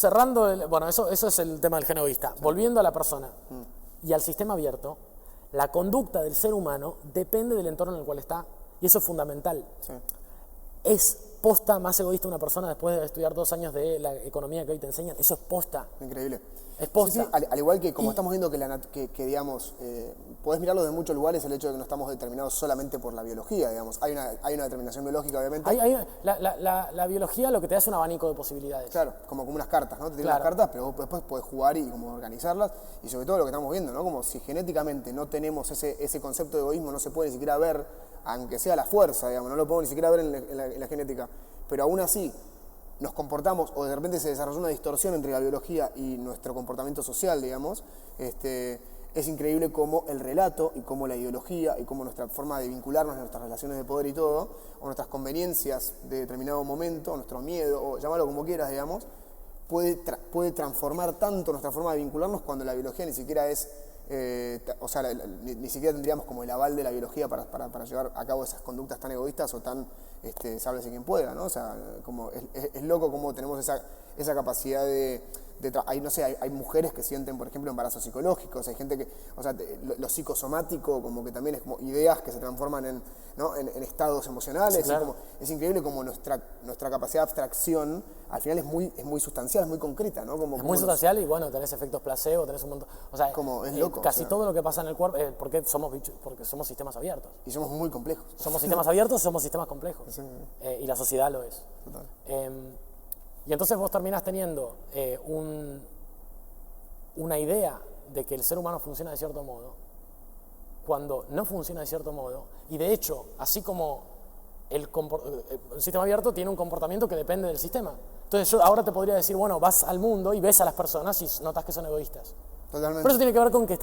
cerrando, bueno, eso es el tema del gen egoísta. Sí. Volviendo a la persona y al sistema abierto, la conducta del ser humano depende del entorno en el cual está, y eso es fundamental. Sí. Es posta más egoísta una persona después de estudiar 2 años de la economía que hoy te enseñan. Eso es posta. Increíble. Es posta. Sí, al igual que como estamos viendo que digamos, podés mirarlo de muchos lugares, el hecho de que no estamos determinados solamente por la biología, digamos. Hay una determinación biológica, obviamente. La biología lo que te da es un abanico de posibilidades. Claro, como unas cartas, ¿no? Te tiran las cartas, pero vos después podés jugar y como organizarlas. Y sobre todo lo que estamos viendo, ¿no? Como si genéticamente no tenemos ese concepto de egoísmo, no se puede ni siquiera ver, aunque sea la fuerza, digamos, no lo podemos ni siquiera ver en la genética. Pero aún así nos comportamos, o de repente se desarrolla una distorsión entre la biología y nuestro comportamiento social, digamos, es increíble cómo el relato y cómo la ideología y cómo nuestra forma de vincularnos, nuestras relaciones de poder y todo, o nuestras conveniencias de determinado momento, o nuestro miedo, o llámalo como quieras, digamos, puede transformar tanto nuestra forma de vincularnos cuando la biología ni siquiera es, ni siquiera tendríamos como el aval de la biología para llevar a cabo esas conductas tan egoístas o tan sálvese quien pueda, ¿no? O sea, como es loco cómo tenemos esa capacidad hay mujeres que sienten, por ejemplo, embarazos psicológicos, hay gente que, o sea, lo psicosomático como que también es como ideas que se transforman en estados emocionales. Sí, claro. Es increíble como nuestra capacidad de abstracción al final es muy sustancial, es muy concreta, ¿no? Es muy sustancial y bueno, tenés efectos placebo, tenés un montón, o sea, como es loco, casi todo lo que pasa en el cuerpo, porque somos sistemas abiertos. Y somos muy complejos. Somos sistemas abiertos, somos sistemas complejos. Sí. Y la sociedad lo es. Total. Y entonces vos terminás teniendo una idea de que el ser humano funciona de cierto modo, cuando no funciona de cierto modo, y de hecho, así como el sistema abierto tiene un comportamiento que depende del sistema. Entonces yo ahora te podría decir, bueno, vas al mundo y ves a las personas y notas que son egoístas. Totalmente. Pero eso tiene que ver con que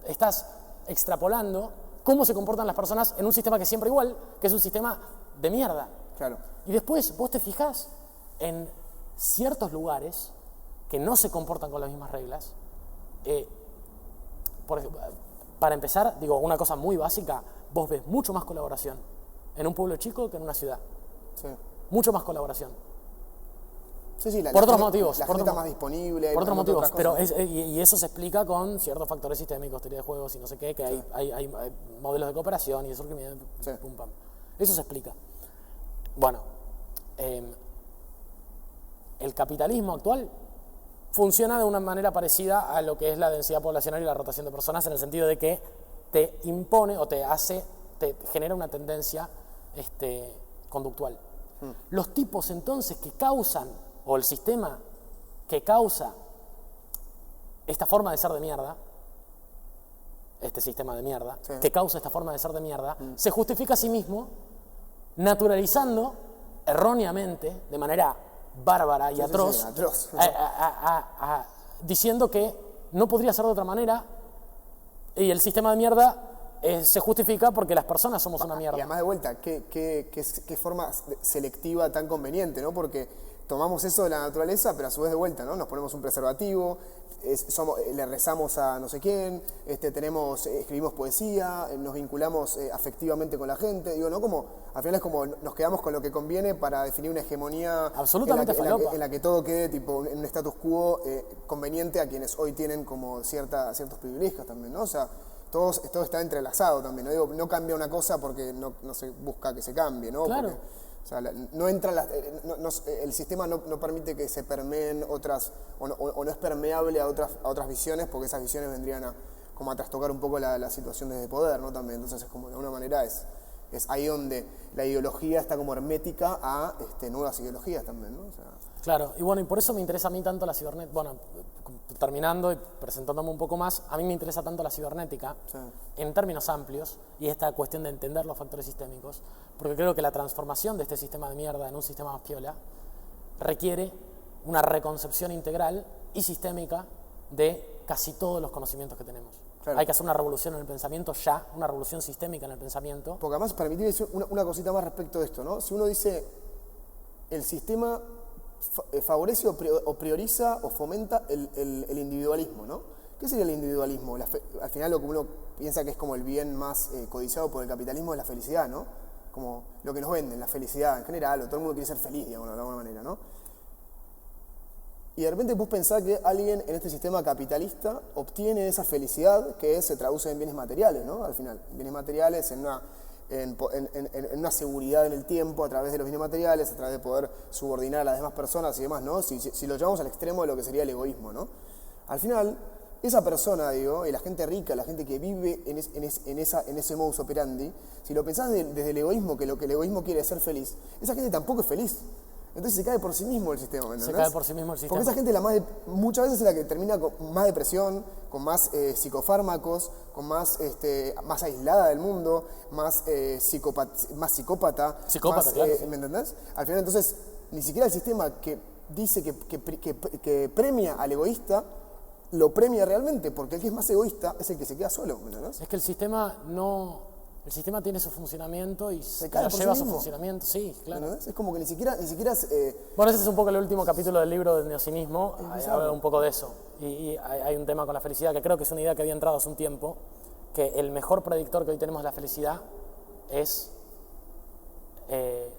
estás extrapolando cómo se comportan las personas en un sistema que es siempre igual, que es un sistema de mierda. Claro. Y después vos te fijás en ciertos lugares que no se comportan con las mismas reglas. Por ejemplo, para empezar, digo, una cosa muy básica, vos ves mucho más colaboración en un pueblo chico que en una ciudad. Sí. Mucho más colaboración. Sí, por otros motivos. La gente está más disponible. Por otros motivos, pero y eso se explica con ciertos factores sistémicos, teoría de juegos y no sé qué, que sí. hay modelos de cooperación y de surgimiento, sí. Pum, pam. Eso se explica. Bueno, el capitalismo actual funciona de una manera parecida a lo que es la densidad poblacional y la rotación de personas, en el sentido de que te impone o te genera una tendencia conductual. Los tipos entonces que causan, o el sistema que causa esta forma de ser de mierda, este sistema de mierda, sí. Que causa esta forma de ser de mierda, se justifica a sí mismo naturalizando erróneamente, de manera bárbara y atroz, diciendo que no podría ser de otra manera, y el sistema de mierda se justifica porque las personas somos una mierda. Y además de vuelta, qué forma selectiva tan conveniente, ¿no? Porque tomamos eso de la naturaleza, pero a su vez de vuelta, ¿no? Nos ponemos un preservativo, le rezamos a no sé quién, escribimos poesía, nos vinculamos afectivamente con la gente, digo, ¿no? Como, al final es como nos quedamos con lo que conviene para definir una hegemonía absolutamente en la que todo quede tipo en un status quo conveniente a quienes hoy tienen como ciertos privilegios también, ¿no? O sea, todo está entrelazado también, ¿no? Digo, no cambia una cosa porque no se busca que se cambie, ¿no? Claro. Porque, o sea, no entra el sistema no permite que se permeen otras, o no es permeable a otras visiones, porque esas visiones vendrían a trastocar un poco la situación de poder, ¿no? También, entonces es como de alguna manera es ahí donde la ideología está como hermética a nuevas ideologías también, ¿no? O sea, claro, y bueno, y por eso me interesa a mí tanto la cibernética. Bueno, terminando y presentándome un poco más, a mí me interesa tanto la cibernética, sí. En términos amplios, y esta cuestión de entender los factores sistémicos, porque creo que la transformación de este sistema de mierda en un sistema más piola requiere una reconcepción integral y sistémica de casi todos los conocimientos que tenemos. Claro. Hay que hacer una revolución en el pensamiento ya, una revolución sistémica en el pensamiento. Porque además, permitirme decir una cosita más respecto de esto, ¿no? Si uno dice, el sistema favorece o prioriza o fomenta el individualismo, ¿no? ¿Qué sería el individualismo? Al final lo que uno piensa que es como el bien más codiciado por el capitalismo es la felicidad, ¿no? Como lo que nos venden, la felicidad en general, o todo el mundo quiere ser feliz, digamos, de alguna manera, ¿no? Y de repente vos pensás que alguien en este sistema capitalista obtiene esa felicidad que se traduce en bienes materiales, ¿no? Al final, bienes materiales en una seguridad en el tiempo a través de los bienes materiales, a través de poder subordinar a las demás personas y demás, ¿no? Si lo llevamos al extremo de lo que sería el egoísmo, ¿no? Al final, esa persona, digo, y la gente rica, la gente que vive en ese modus operandi, si lo pensás desde el egoísmo, que lo que el egoísmo quiere es ser feliz, esa gente tampoco es feliz. Entonces se cae por sí mismo el sistema, ¿entendés? Se cae por sí mismo el sistema. Porque esa gente muchas veces es la que termina con más depresión, con más psicofármacos, con más aislada del mundo, más psicópata. Psicópata, claro. ¿Me entendés? Al final, entonces, ni siquiera el sistema que dice que premia al egoísta, lo premia realmente, porque el que es más egoísta es el que se queda solo, ¿me entendés? Es que el sistema tiene su funcionamiento y se cae por lleva sí su mismo. funcionamiento, sí, claro. ¿Entendés? Es como que ni siquiera Bueno, ese es un poco el último capítulo del libro del neocinismo, habla un poco de eso. Y hay un tema con la felicidad que creo que es una idea que había entrado hace un tiempo, que el mejor predictor que hoy tenemos de la felicidad es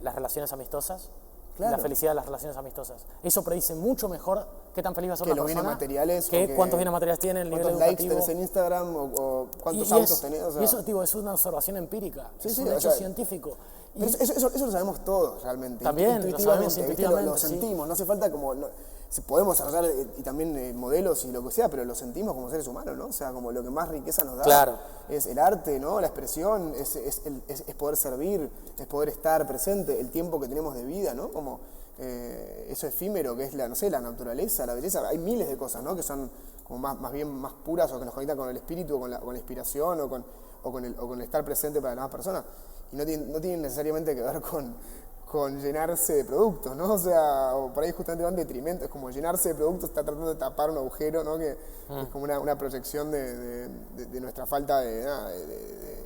las relaciones amistosas. Claro. La felicidad de las relaciones amistosas. Eso predice mucho mejor qué tan feliz va a ser una persona. Los bienes materiales. Cuántos bienes materiales tiene, el nivel educativo. Likes tenés en Instagram o cuántos autos tenés. O sea. Y eso, es una observación empírica, es un hecho científico. Pero eso lo sabemos todos realmente. También lo sabemos intuitivamente. Lo sentimos, no hace falta como... podemos desarrollar y también modelos y lo que sea, pero lo sentimos como seres humanos, ¿no? O sea, como lo que más riqueza nos da. Claro. Es el arte, ¿no? La expresión, es poder servir, es poder estar presente, el tiempo que tenemos de vida, ¿no? Como eso efímero que es la naturaleza, la belleza. Hay miles de cosas, ¿no? Que son como más bien más puras o que nos conectan con el espíritu, con la inspiración o con el estar presente para las demás personas. Y no tienen necesariamente que ver con llenarse de productos, ¿no? O sea, o por ahí justamente van detrimento, es como llenarse de productos, está tratando de tapar un agujero, ¿no? Que es como una proyección de nuestra falta de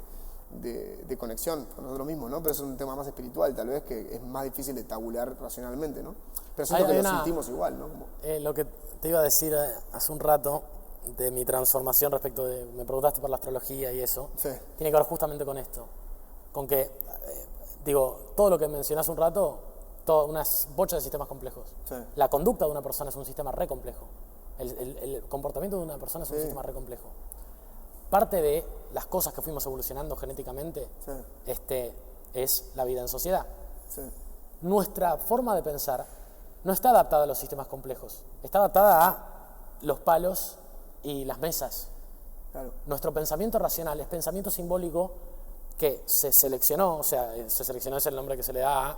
conexión con nosotros mismos, ¿no? Pero es un tema más espiritual, tal vez, que es más difícil de tabular racionalmente, ¿no? Pero siento que lo sentimos igual, ¿no? Lo que te iba a decir hace un rato de mi transformación respecto de... Me preguntaste por la astrología y eso. Sí. Tiene que ver justamente con esto. Con que... todo lo que mencionás un rato, todas unas bochas de sistemas complejos. Sí. La conducta de una persona es un sistema re complejo. El comportamiento de una persona es un sistema re complejo. Parte de las cosas que fuimos evolucionando genéticamente es la vida en sociedad. Sí. Nuestra forma de pensar no está adaptada a los sistemas complejos, está adaptada a los palos y las mesas. Claro. Nuestro pensamiento racional es pensamiento simbólico que se seleccionó, es el nombre que se le da a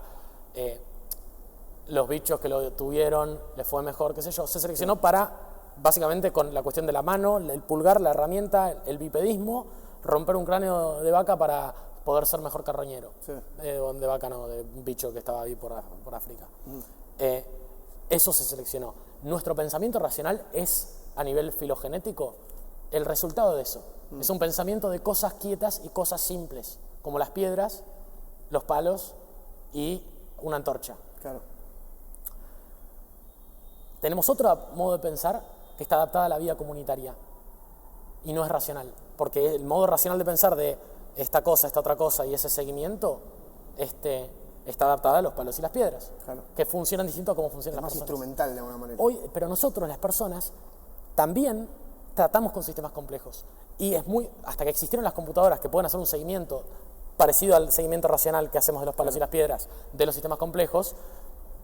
los bichos que lo tuvieron, les fue mejor, qué sé yo, se seleccionó para, básicamente con la cuestión de la mano, el pulgar, la herramienta, el bipedismo, romper un cráneo de vaca para poder ser mejor carroñero. Sí. De vaca no, de un bicho que estaba ahí por África. Eso se seleccionó. Nuestro pensamiento racional es, a nivel filogenético, el resultado de eso. Es un pensamiento de cosas quietas y cosas simples, como las piedras, los palos y una antorcha. Claro. Tenemos otro modo de pensar que está adaptado a la vida comunitaria y no es racional, porque el modo racional de pensar de esta cosa, esta otra cosa y ese seguimiento está adaptado a los palos y las piedras, claro, que funcionan distinto a cómo funcionan las personas. Es más instrumental de alguna manera. Pero nosotros, las personas, también tratamos con sistemas complejos. Y hasta que existieron las computadoras que pueden hacer un seguimiento parecido al seguimiento racional que hacemos de los palos y las piedras de los sistemas complejos,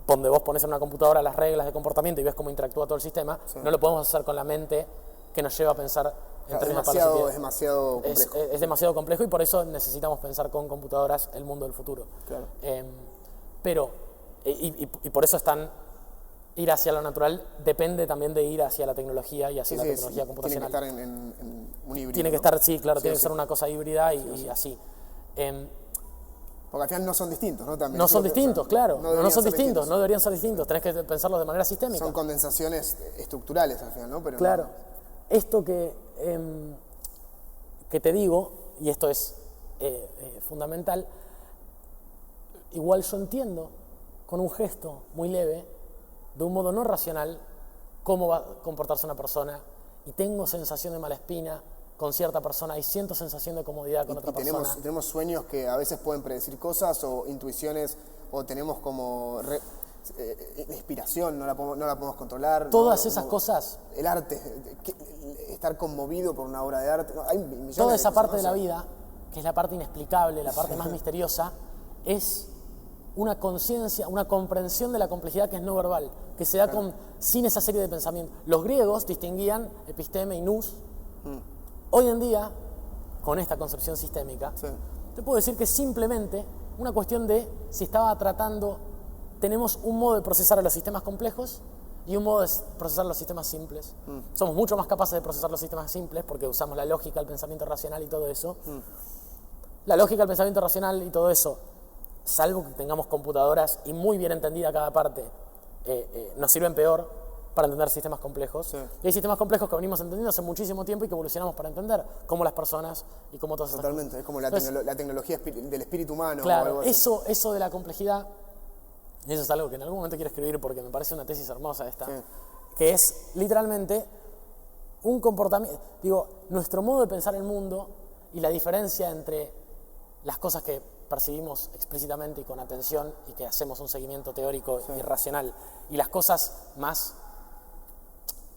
donde vos pones en una computadora las reglas de comportamiento y ves cómo interactúa todo el sistema, no lo podemos hacer con la mente que nos lleva a pensar en términos de palos y piedras. Es demasiado complejo. Es demasiado complejo y por eso necesitamos pensar con computadoras el mundo del futuro. Claro. Y por eso ir hacia lo natural depende también de ir hacia la tecnología y hacia la tecnología computacional. Tiene que estar en un híbrido. Tiene que estar, sí, claro, tiene que ser una cosa híbrida y así. Porque al final no son distintos, ¿no? También. No son distintos, claro. No son distintos, no deberían ser distintos. Tenés que pensarlos de manera sistémica. Son condensaciones estructurales al final, ¿no? Pero claro. No. Esto que te digo, y esto es fundamental, igual yo entiendo con un gesto muy leve, de un modo no racional, cómo va a comportarse una persona y tengo sensación de mala espina con cierta persona y siento sensación de comodidad con otra persona. Tenemos sueños que a veces pueden predecir cosas o intuiciones o tenemos como La inspiración no la podemos controlar. Todas esas cosas. El arte, estar conmovido por una obra de arte. Hay millones Toda de esa cosas, parte ¿no? de la vida, que es la parte inexplicable, la parte más misteriosa, es una conciencia, una comprensión de la complejidad que es no verbal, que se da sin esa serie de pensamientos. Los griegos distinguían episteme y nous. Hoy en día, con esta concepción sistémica, te puedo decir que es simplemente una cuestión de si estaba tratando, tenemos un modo de procesar a los sistemas complejos y un modo de procesar los sistemas simples. Somos mucho más capaces de procesar los sistemas simples porque usamos la lógica, el pensamiento racional y todo eso. La lógica, el pensamiento racional y todo eso, salvo que tengamos computadoras y muy bien entendida cada parte, nos sirven peor para entender sistemas complejos. Y hay sistemas complejos que venimos entendiendo hace muchísimo tiempo y que evolucionamos para entender, como las personas y como todas esas cosas. Totalmente, es como la tecnología del espíritu humano. Claro, o algo así. Eso de la complejidad, y eso es algo que en algún momento quiero escribir porque me parece una tesis hermosa esta, que es literalmente un comportamiento, nuestro modo de pensar el mundo y la diferencia entre las cosas que percibimos explícitamente y con atención y que hacemos un seguimiento teórico y racional, y las cosas más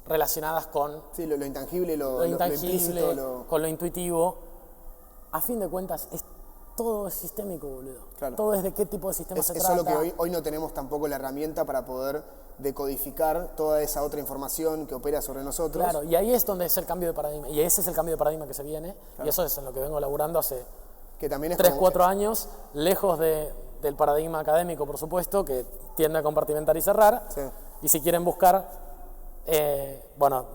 relacionadas con lo intangible, lo intangible, implícito, con lo intuitivo, a fin de cuentas todo es sistémico, boludo. Claro. Todo es de qué tipo de sistema se trata. Es solo que hoy no tenemos tampoco la herramienta para poder decodificar toda esa otra información que opera sobre nosotros. Claro, y ahí es donde es el cambio de paradigma, y ese es el cambio de paradigma que se viene, y eso es en lo que vengo laburando hace 3-4 años, lejos del paradigma académico, por supuesto, que tiende a compartimentar y cerrar. Y si quieren buscar,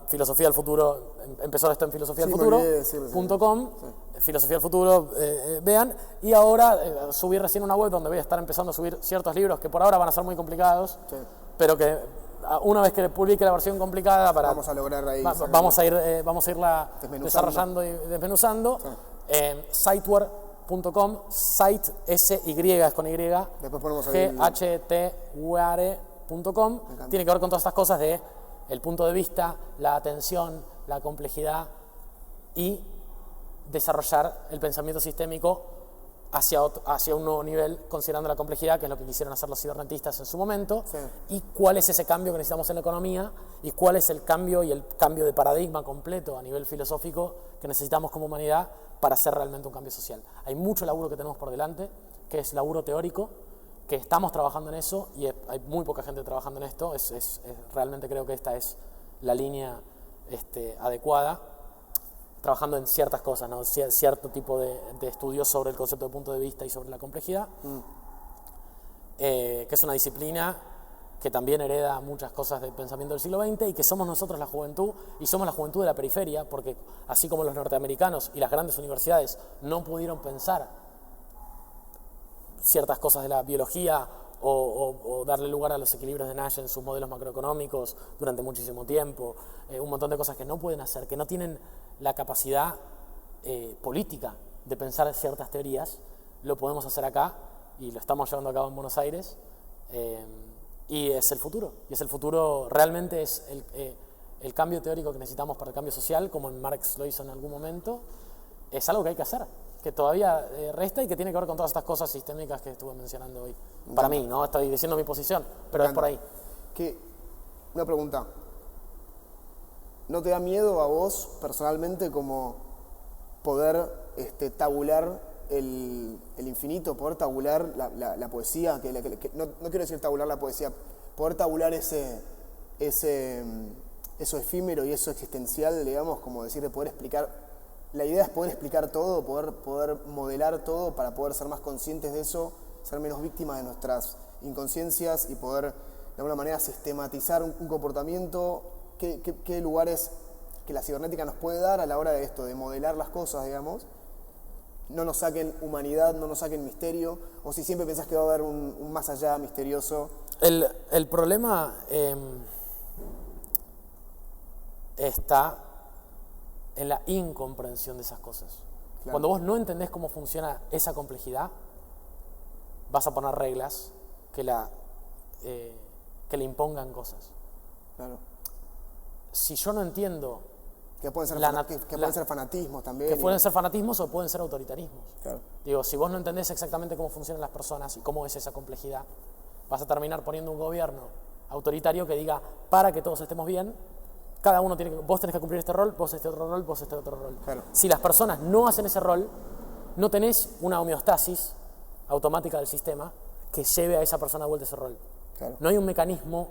Filosofía del Futuro, empezó esto en filosofiadelfuturo.com, Filosofía del Futuro, vean, y ahora subí recién una web donde voy a estar empezando a subir ciertos libros que por ahora van a ser muy complicados, pero que una vez que publique la versión complicada, vamos a lograr ahí. Vamos a irla desarrollando y desmenuzando. Siteware.com, site S-Y es con Y, después ponemos ahí GHTWare.com, tiene que ver con todas estas cosas de el punto de vista, la atención, la complejidad y desarrollar el pensamiento sistémico hacia un nuevo nivel, considerando la complejidad, que es lo que quisieron hacer los cibernetistas en su momento, y cuál es ese cambio que necesitamos en la economía, y cuál es el cambio de paradigma completo a nivel filosófico que necesitamos como humanidad para hacer realmente un cambio social. Hay mucho laburo que tenemos por delante, que es laburo teórico, que estamos trabajando en eso, y hay muy poca gente trabajando en esto. Realmente creo que esta es la línea adecuada, trabajando en ciertas cosas, ¿no? Cierto tipo de estudios sobre el concepto de punto de vista y sobre la complejidad, que es una disciplina que también hereda muchas cosas del pensamiento del siglo XX, y que somos nosotros la juventud, y somos la juventud de la periferia, porque así como los norteamericanos y las grandes universidades no pudieron pensar ciertas cosas de la biología o darle lugar a los equilibrios de Nash en sus modelos macroeconómicos durante muchísimo tiempo, un montón de cosas que no pueden hacer, que no tienen la capacidad política de pensar ciertas teorías, lo podemos hacer acá, y lo estamos llevando a cabo en Buenos Aires, y es el futuro. Y es el futuro, realmente es el cambio teórico que necesitamos para el cambio social, como Marx lo hizo en algún momento. Es algo que hay que hacer, que todavía resta y que tiene que ver con todas estas cosas sistémicas que estuve mencionando hoy. Para mí, ¿no? Estoy diciendo mi posición, pero es por ahí. Una pregunta. ¿No te da miedo a vos, personalmente, como poder tabular el infinito, poder tabular la poesía? No quiero decir tabular la poesía, poder tabular eso efímero y eso existencial, digamos, como decir, de poder explicar. La idea es poder explicar todo, poder modelar todo para poder ser más conscientes de eso, ser menos víctimas de nuestras inconsciencias y poder, de alguna manera, sistematizar un comportamiento. ¿Qué lugares que la cibernética nos puede dar a la hora de esto, de modelar las cosas, digamos? No nos saquen humanidad, no nos saquen misterio, o si siempre pensás que va a haber un más allá misterioso. El problema está en la incomprensión de esas cosas. Claro. Cuando vos no entendés cómo funciona esa complejidad, vas a poner reglas que le impongan cosas. Claro. Si yo no entiendo... Que pueden ser fanatismos también. Que pueden ser fanatismos o pueden ser autoritarismos. Claro. Digo, si vos no entendés exactamente cómo funcionan las personas y cómo es esa complejidad, vas a terminar poniendo un gobierno autoritario que diga, para que todos estemos bien, cada uno vos tenés que cumplir este rol, vos este otro rol, vos este otro rol. Claro. Si las personas no hacen ese rol, no tenés una homeostasis automática del sistema que lleve a esa persona de vuelta a ese rol. Claro. No hay un mecanismo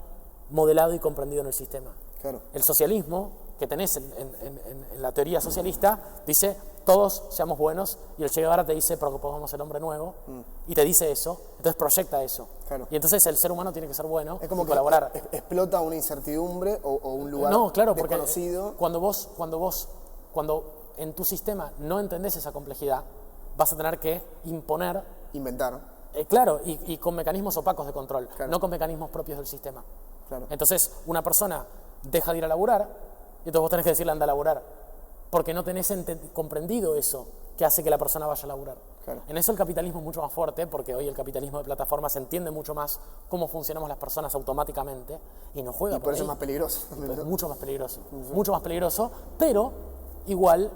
modelado y comprendido en el sistema. Claro. El socialismo que tenés en la teoría socialista dice todos seamos buenos, y el Che Guevara te dice propongamos el hombre nuevo, y te dice eso, entonces proyecta eso. Claro. Y entonces el ser humano tiene que ser bueno, es como y que colaborar. Explota una incertidumbre o un lugar no, claro, porque desconocido. Cuando en tu sistema no entendés esa complejidad, vas a tener que imponer. Inventar. Claro, y con mecanismos opacos de control, claro. no con mecanismos propios del sistema. Claro. Entonces, una persona deja de ir a laburar, y entonces vos tenés que decirle anda a laburar, porque no tenés comprendido eso que hace que la persona vaya a laburar. Claro. En eso el capitalismo es mucho más fuerte, porque hoy el capitalismo de plataformas entiende mucho más cómo funcionamos las personas automáticamente y no juega y por eso ahí. es más peligroso. Es mucho más peligroso, mucho más peligroso, pero igual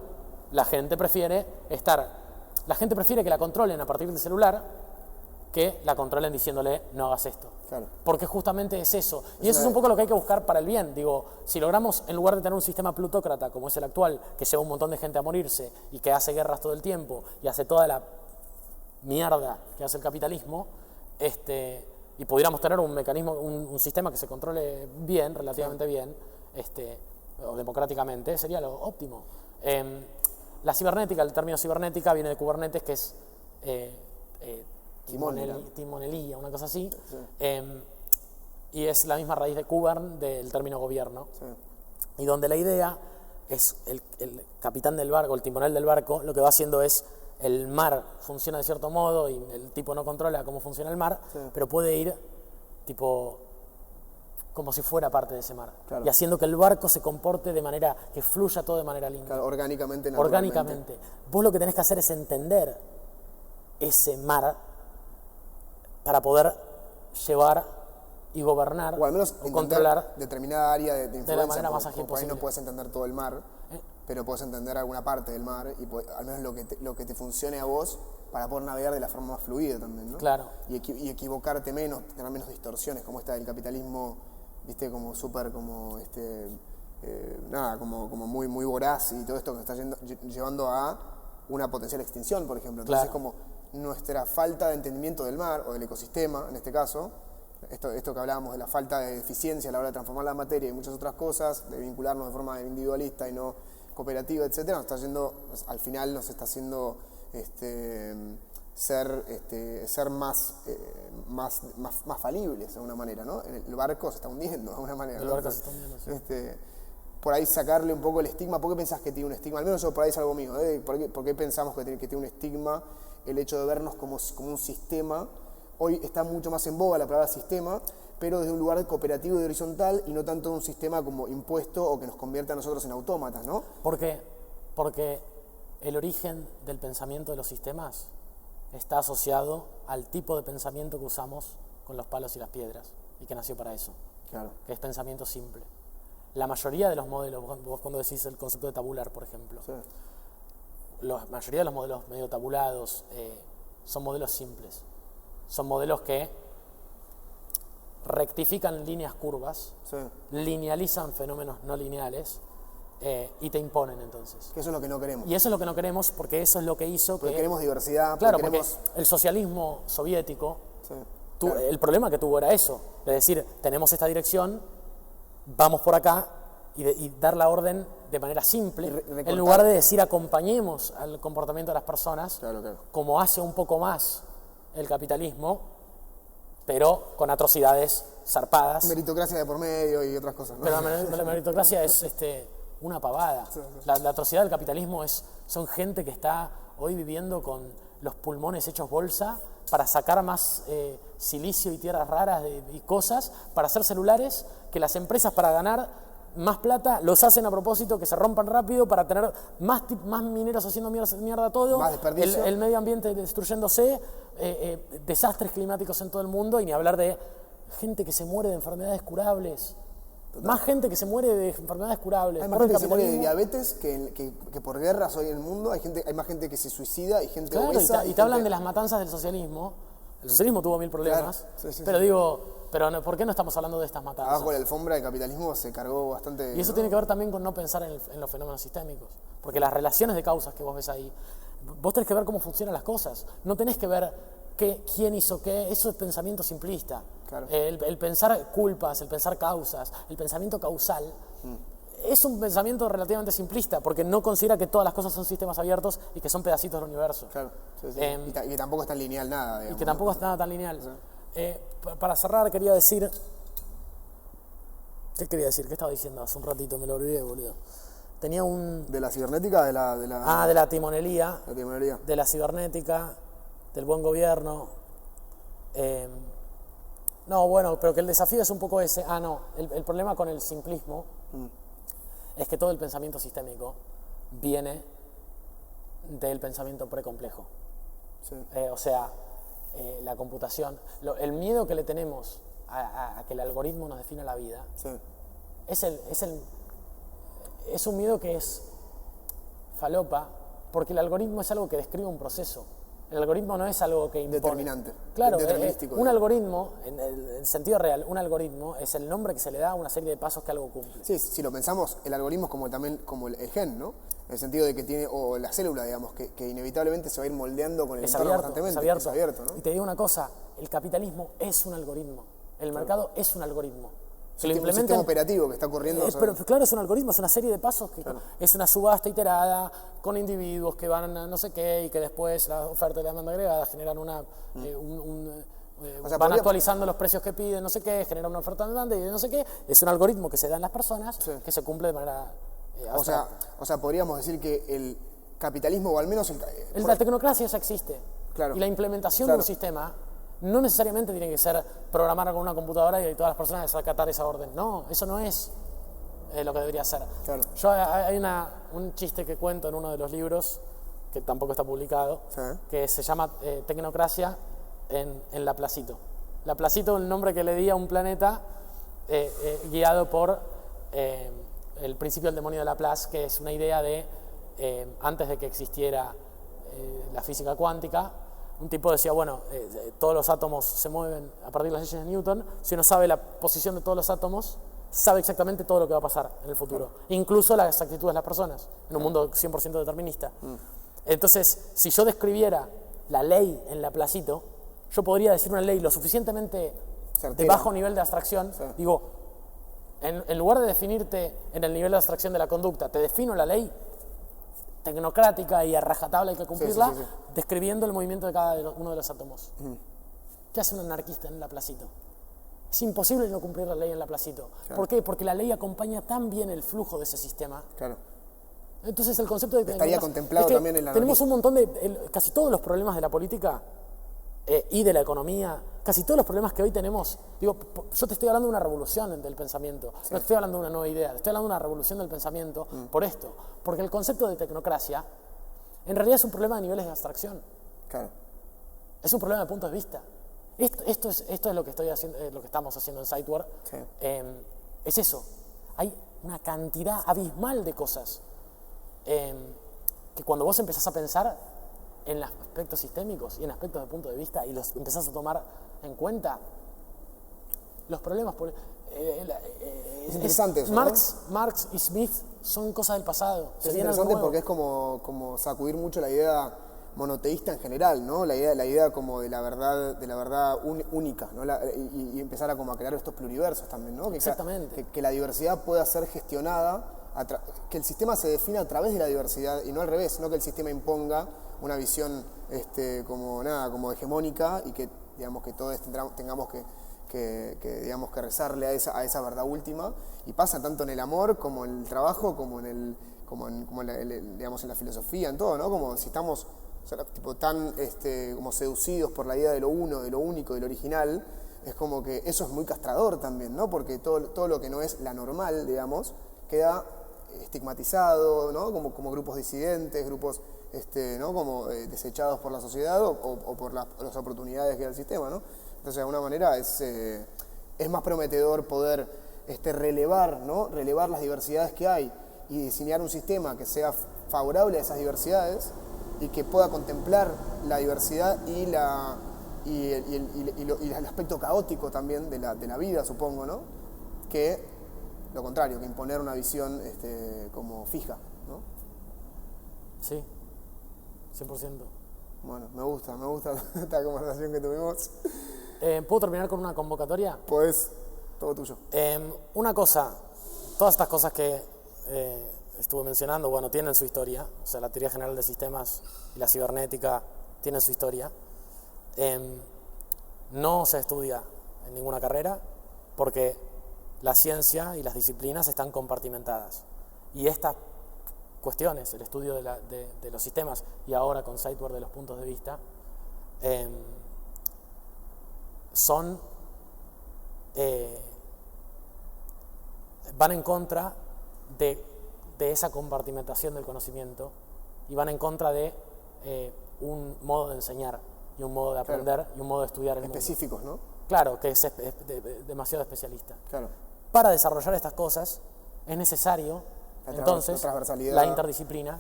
la gente prefiere que la controlen a partir del celular que la controlen diciéndole no hagas esto. Claro. Porque justamente es eso. Y eso es un poco lo que hay que buscar para el bien. Digo, si logramos, en lugar de tener un sistema plutócrata como es el actual, que lleva un montón de gente a morirse y que hace guerras todo el tiempo y hace toda la mierda que hace el capitalismo, y pudiéramos tener un mecanismo, un sistema que se controle bien, relativamente bien, o democráticamente, sería lo óptimo. La cibernética, el término cibernética viene de Kubernetes, que es timonelía, una cosa así, y es la misma raíz de Kubern del término gobierno, y donde la idea es el capitán del barco, el timonel del barco, lo que va haciendo es, el mar funciona de cierto modo y el tipo no controla cómo funciona el mar, pero puede ir tipo como si fuera parte de ese mar, claro. Y haciendo que el barco se comporte de manera, que fluya todo de manera limpia. Claro, orgánicamente, naturalmente. Orgánicamente. Vos lo que tenés que hacer es entender ese mar para poder llevar y gobernar, o al menos o controlar determinada área de influencia. De la manera más ágil por ahí posible. no puedes entender todo el mar, pero puedes entender alguna parte del mar y al menos lo que te funcione a vos para poder navegar de la forma más fluida también, ¿no? Claro. Y equivocarte menos, tener menos distorsiones, como esta del capitalismo, viste, como súper, como como muy, muy voraz, y todo esto que está llevando a una potencial extinción, por ejemplo. Entonces, claro. como nuestra falta de entendimiento del mar o del ecosistema, en este caso, esto que hablábamos de la falta de eficiencia a la hora de transformar la materia y muchas otras cosas, de vincularnos de forma individualista y no cooperativa, etcétera, al final nos está haciendo ser más falibles de alguna manera, ¿no? El barco se está hundiendo de alguna manera. El barco se está hundiendo, sí. Por ahí sacarle un poco el estigma. ¿Por qué pensás que tiene un estigma? Al menos yo por ahí es algo mío. ¿Por qué pensamos que tiene un estigma el hecho de vernos como un sistema? Hoy está mucho más en boga la palabra sistema, pero desde un lugar cooperativo y horizontal, y no tanto un sistema como impuesto o que nos convierta a nosotros en autómatas, ¿no? Porque el origen del pensamiento de los sistemas está asociado al tipo de pensamiento que usamos con los palos y las piedras, y que nació para eso, claro. Que es pensamiento simple. La mayoría de los modelos, vos cuando decís el concepto de tabular, por ejemplo, sí. La mayoría de los modelos medio tabulados son modelos simples. Son modelos que rectifican líneas curvas, sí. Linealizan fenómenos no lineales y te imponen entonces. Que eso es lo que no queremos. Y eso es lo que no queremos, porque eso es lo que hizo porque queremos diversidad. Claro, porque el socialismo soviético, sí, claro. El problema que tuvo era eso, es decir, tenemos esta dirección, vamos por acá y dar la orden de manera simple, en lugar de decir acompañemos al comportamiento de las personas, claro. Como hace un poco más el capitalismo, pero con atrocidades zarpadas. Meritocracia de por medio y otras cosas, ¿no? Pero la meritocracia es una pavada. Sí. La atrocidad del capitalismo son gente que está hoy viviendo con los pulmones hechos bolsa para sacar más silicio y tierras raras y cosas, para hacer celulares que las empresas, para ganar más plata, los hacen a propósito, que se rompan rápido para tener más mineros haciendo mierda todo, más desperdicio. El medio ambiente destruyéndose, desastres climáticos en todo el mundo, y ni hablar de gente que se muere de enfermedades curables. Total. Más gente que se muere de enfermedades curables. Hay más gente que se muere de diabetes que por guerras hoy en el mundo. Hay más gente que se suicida y gente claro, obesa. Y te hablan de las matanzas del socialismo. El socialismo tuvo 1000 problemas, claro. Sí, pero digo, ¿por qué no estamos hablando de estas matanzas? Abajo de la alfombra el capitalismo se cargó bastante... Y eso tiene que ver también con no pensar en los fenómenos sistémicos, porque las relaciones de causas que vos ves ahí, vos tenés que ver cómo funcionan las cosas, no tenés que ver quién hizo qué, eso es pensamiento simplista. Claro. El pensar culpas, el pensar causas, el pensamiento causal, es un pensamiento relativamente simplista, porque no considera que todas las cosas son sistemas abiertos y que son pedacitos del universo. Claro, sí. Y que tampoco es tan lineal nada, digamos. Y que tampoco es nada tan lineal. Sí. Para cerrar, quería decir... ¿Qué quería decir? ¿Qué estaba diciendo hace un ratito? Me lo olvidé, boludo. Tenía un... ¿De la cibernética? de la timonelía. La timonelía. De la cibernética, del buen gobierno. No, bueno, pero que el desafío es un poco ese. El problema con el simplismo es que todo el pensamiento sistémico viene del pensamiento precomplejo. Sí. La computación. El miedo que le tenemos a que el algoritmo nos defina la vida sí. es un miedo que es falopa, porque el algoritmo es algo que describe un proceso. El algoritmo no es algo que impone. Determinante. Claro, determinístico. Un algoritmo, en el sentido real, un algoritmo es el nombre que se le da a una serie de pasos que algo cumple. Sí, si lo pensamos, el algoritmo es como también como el gen, ¿no? En el sentido de que tiene, o la célula, digamos, que inevitablemente se va a ir moldeando con el entorno constantemente. Es abierto, ¿no? Y te digo una cosa, el capitalismo es un algoritmo. El mercado es un algoritmo. Un sistema operativo que está corriendo. Pero claro, es un algoritmo, es una serie de pasos que es una subasta iterada con individuos que van a no sé qué y que después la oferta y la demanda agregada generan van actualizando los precios que piden, no sé qué, genera una oferta demanda y no sé qué. Es un algoritmo que se da en las personas que se cumple de manera o sea, podríamos decir que el capitalismo, o al menos la tecnocracia ya existe. Claro. Y la implementación de un sistema no necesariamente tiene que ser programar con una computadora y todas las personas acatar esa orden. No, eso no es lo que debería ser. Claro. Hay un chiste que cuento en uno de los libros, que tampoco está publicado, que se llama Tecnocracia en Laplacito. Laplacito es el nombre que le di a un planeta guiado por el principio del demonio de Laplace, que es una idea de, antes de que existiera la física cuántica, un tipo decía, bueno, todos los átomos se mueven a partir de las leyes de Newton. Si uno sabe la posición de todos los átomos, sabe exactamente todo lo que va a pasar en el futuro. Incluso la exactitud de las personas, en un mundo 100% determinista. Entonces, si yo describiera la ley en Laplacito, yo podría decir una ley lo suficientemente de bajo nivel de abstracción. Digo, en lugar de definirte en el nivel de abstracción de la conducta, te defino la ley tecnocrática y a rajatabla hay que cumplirla, describiendo el movimiento de cada uno de los átomos. ¿Qué hace un anarquista en Laplacito? Es imposible no cumplir la ley en Laplacito. ¿Por qué? Porque la ley acompaña tan bien el flujo de ese sistema. Claro. Entonces el concepto de... Estaría contemplado también en la... Tenemos un montón de... casi todos los problemas de la política y de la economía, casi todos los problemas que hoy tenemos, digo, yo te estoy hablando de una revolución del pensamiento, no te estoy hablando de una nueva idea, te estoy hablando de una revolución del pensamiento por esto, porque el concepto de tecnocracia en realidad es un problema de niveles de abstracción. Claro. Es un problema de puntos de vista. Esto es lo que estoy haciendo, lo que estamos haciendo en Sideward. Es eso. Hay una cantidad abismal de cosas que cuando vos empezás a pensar en aspectos sistémicos y en aspectos de punto de vista y los empezás a tomar en cuenta, los problemas... es interesante eso, Marx y Smith son cosas del pasado. Es interesante porque es como sacudir mucho la idea monoteísta en general, ¿no? La idea como de la verdad única, ¿no? Y empezar a crear estos pluriversos también, ¿no? Exactamente. Que la diversidad pueda ser gestionada, que el sistema se defina a través de la diversidad y no al revés, no que el sistema imponga una visión como hegemónica y que digamos que todos tengamos que rezarle a esa verdad última, y pasa tanto en el amor como en el trabajo como en la filosofía, en todo, ¿no? Como si estamos tan como seducidos por la idea de lo uno, de lo único, de lo original, es como que eso es muy castrador también, ¿no? Porque todo lo que no es la normal, digamos, queda estigmatizado, ¿no? Como grupos disidentes, grupos ¿no? como desechados por la sociedad o por las oportunidades que da el sistema, ¿no? Entonces, de alguna manera es más prometedor poder relevar, ¿no? Relevar las diversidades que hay y diseñar un sistema que sea favorable a esas diversidades y que pueda contemplar la diversidad y y el aspecto caótico también de la vida, supongo, ¿no? Que lo contrario, que imponer una visión como fija, ¿no? Sí, 100%. Bueno, me gusta esta conversación que tuvimos. ¿Puedo terminar con una convocatoria? Pues, todo tuyo. Una cosa, todas estas cosas que estuve mencionando, bueno, tienen su historia. O sea, la teoría general de sistemas y la cibernética tienen su historia. No se estudia en ninguna carrera porque la ciencia y las disciplinas están compartimentadas. Y estas cuestiones, el estudio de los sistemas y ahora con Siteware de los puntos de vista, van en contra de esa compartimentación del conocimiento y van en contra de un modo de enseñar y un modo de aprender, claro, y un modo de estudiar el mundo. Específicos, ¿no? Claro, que es demasiado especialista. Claro. Para desarrollar estas cosas es necesario entonces la interdisciplina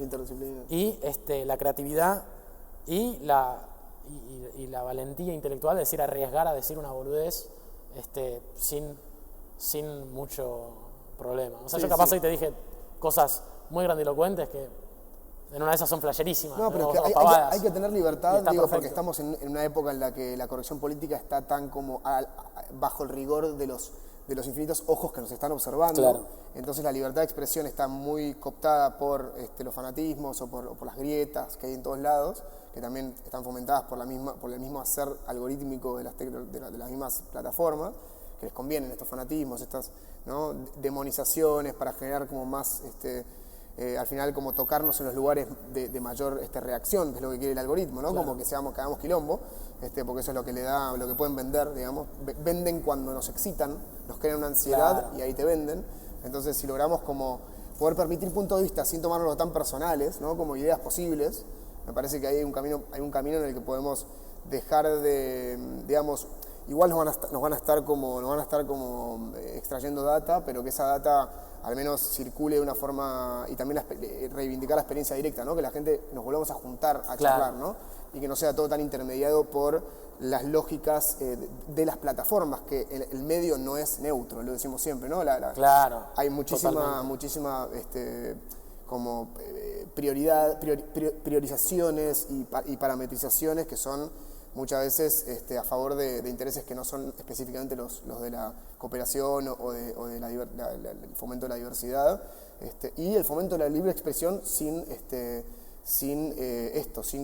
y la creatividad y la valentía intelectual, es decir, arriesgar a decir una boludez sin mucho problema. O sea, yo capaz hoy te dije cosas muy grandilocuentes que en una de esas son flasherísimas. No, pero es que hay que tener libertad, digo, porque estamos en una época en la que la corrección política está tan como bajo el rigor de los infinitos ojos que nos están observando. Claro. Entonces la libertad de expresión está muy cooptada por los fanatismos o por las grietas que hay en todos lados, que también están fomentadas por el mismo hacer algorítmico de las mismas plataformas, que les convienen estos fanatismos, estas, ¿no?, demonizaciones para generar como más, al final como tocarnos en los lugares de mayor reacción, que es lo que quiere el algoritmo, ¿no? Claro. Como que hagamos quilombo, porque eso es lo que le da, lo que pueden vender, digamos. Venden cuando nos excitan, nos crean una ansiedad, claro, y ahí te venden. Entonces, si logramos como poder permitir puntos de vista sin tomárnoslo tan personales, ¿no?, como ideas posibles, me parece que hay un camino en el que podemos dejar de, digamos, igual nos van a estar como extrayendo data, pero que esa data al menos circule de una forma, y también reivindicar la experiencia directa, ¿no? Que la gente nos volvamos a juntar, a charlar, ¿no? Y que no sea todo tan intermediado por las lógicas de las plataformas, que el medio no es neutro, lo decimos siempre, ¿no? Claro. Hay muchísima como priorizaciones y parametrizaciones que son muchas veces a favor de intereses que no son específicamente los de la cooperación o de el fomento de la diversidad, y el fomento de la libre expresión sin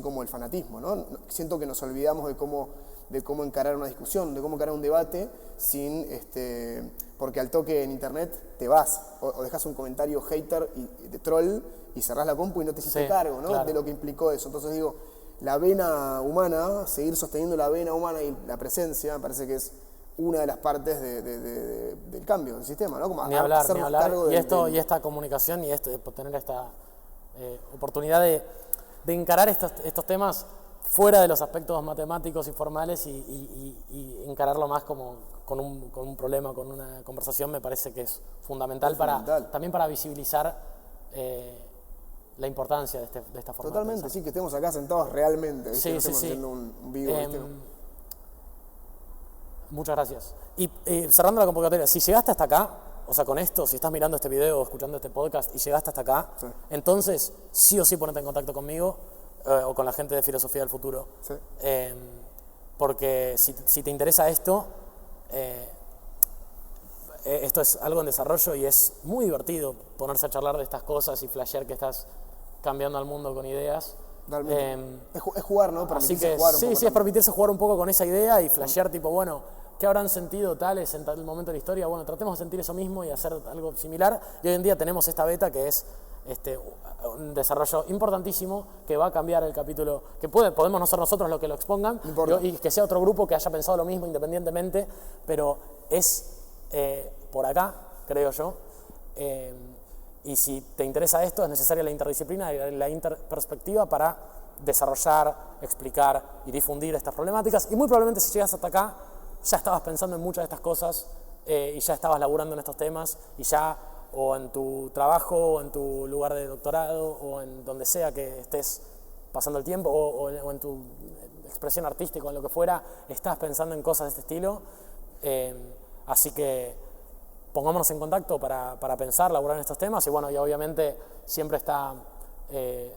como el fanatismo, ¿no? Siento que nos olvidamos de cómo encarar una discusión, de cómo encarar un debate porque al toque en internet te vas o dejas un comentario hater y de troll y cerrás la compu y no te hiciste cargo, ¿no? Claro, de lo que implicó eso. Entonces digo, la vena humana, seguir sosteniendo la vena humana y la presencia, me parece que es una de las partes del cambio del sistema, ¿no? Como ni hablar. Y esta comunicación y tener esta oportunidad de encarar estos temas fuera de los aspectos matemáticos y formales y encararlo más como con un problema, con una conversación, me parece que es fundamental, también para visibilizar la importancia de esta forma. Totalmente, sí, que estemos acá sentados realmente, sí, que no sí, estemos haciendo un vivo. Muchas gracias. Y cerrando la convocatoria, si llegaste hasta acá, o sea, con esto, si estás mirando este video o escuchando este podcast y llegaste hasta acá, sí, entonces sí o sí ponete en contacto conmigo o con la gente de Filosofía del Futuro. Sí. Porque si te interesa esto es algo en desarrollo y es muy divertido ponerse a charlar de estas cosas y flashear que estás cambiando al mundo con ideas. Es jugar, ¿no? Permitirse jugar un poco. Sí, es permitirse jugar un poco con esa idea y flashear tipo, bueno, ¿qué habrán sentido tales en tal momento de la historia? Bueno, tratemos de sentir eso mismo y hacer algo similar. Y hoy en día tenemos esta beta que es un desarrollo importantísimo que va a cambiar el capítulo, que podemos no ser nosotros los que lo expongan, y que sea otro grupo que haya pensado lo mismo independientemente, pero es por acá, creo yo. Y si te interesa esto, es necesaria la interdisciplina y la interperspectiva para desarrollar, explicar y difundir estas problemáticas. Y muy probablemente si llegas hasta acá, ya estabas pensando en muchas de estas cosas y ya estabas laburando en estos temas y ya, o en tu trabajo, o en tu lugar de doctorado, o en donde sea que estés pasando el tiempo o en tu expresión artística o en lo que fuera, estás pensando en cosas de este estilo. Así que pongámonos en contacto para pensar, laburar en estos temas. Y bueno, y obviamente siempre está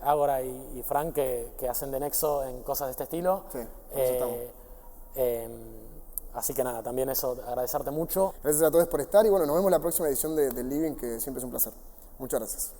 Ágora y Frank que hacen de nexo en cosas de este estilo. Sí, estamos. Así que nada, también eso, agradecerte mucho. Gracias a todos por estar y bueno, nos vemos en la próxima edición del Living, que siempre es un placer. Muchas gracias.